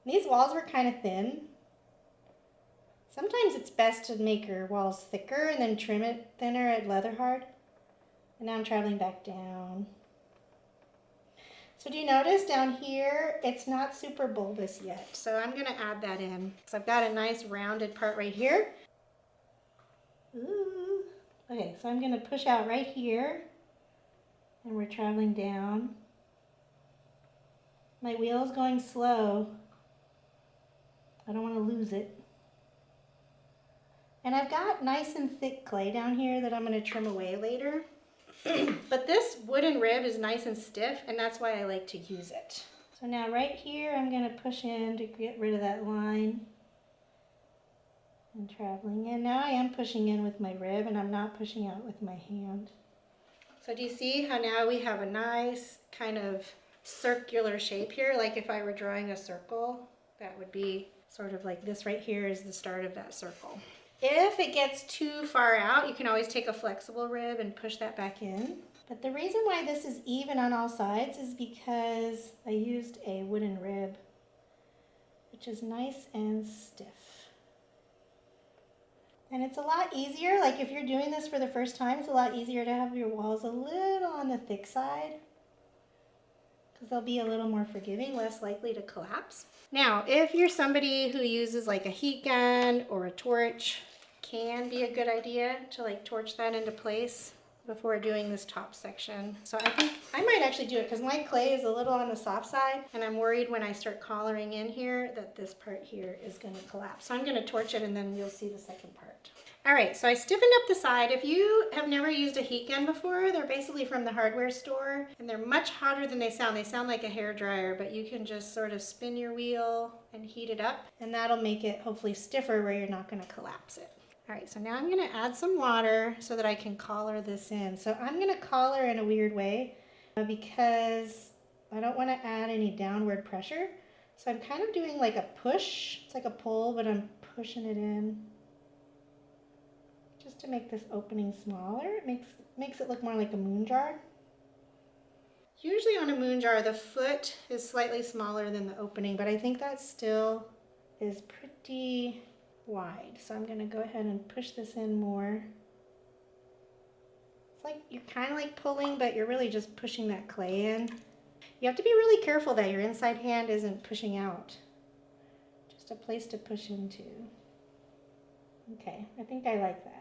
These walls were kind of thin. Sometimes it's best to make your walls thicker and then trim it thinner at leather hard. And now I'm traveling back down. So do you notice down here, it's not super bulbous yet. So I'm gonna add that in. So I've got a nice rounded part right here. Ooh. Okay, so I'm gonna push out right here and we're traveling down. My wheel is going slow. I don't wanna lose it. And I've got nice and thick clay down here that I'm gonna trim away later. But this wooden rib is nice and stiff, and that's why I like to use it. So now right here, I'm gonna push in to get rid of that line. And traveling in. Now I am pushing in with my rib, and I'm not pushing out with my hand. So do you see how now we have a nice kind of circular shape here? Like if I were drawing a circle, that would be sort of like this right here is the start of that circle. If it gets too far out, you can always take a flexible rib and push that back in. But the reason why this is even on all sides is because I used a wooden rib, which is nice and stiff. And it's a lot easier, like if you're doing this for the first time, it's a lot easier to have your walls a little on the thick side because they'll be a little more forgiving, less likely to collapse. Now, if you're somebody who uses like a heat gun or a torch, can be a good idea to like torch that into place before doing this top section. So I think I might actually do it because my clay is a little on the soft side and I'm worried when I start collaring in here that this part here is going to collapse. So I'm going to torch it and then you'll see the second part. All right, so I stiffened up the side. If you have never used a heat gun before, they're basically from the hardware store and they're much hotter than they sound. They sound like a hair dryer, but you can just sort of spin your wheel and heat it up and that'll make it hopefully stiffer where you're not going to collapse it. All right, so now I'm gonna add some water so that I can collar this in. So I'm gonna collar in a weird way because I don't wanna add any downward pressure. So I'm kind of doing like a push. It's like a pull, but I'm pushing it in just to make this opening smaller. It makes it look more like a moon jar. Usually on a moon jar, the foot is slightly smaller than the opening, but I think that still is pretty wide. So I'm gonna go ahead and push this in more. It's like you're kind of like pulling, but you're really just pushing that clay in. You have to be really careful that your inside hand isn't pushing out. Just a place to push into. Okay, I think I like that.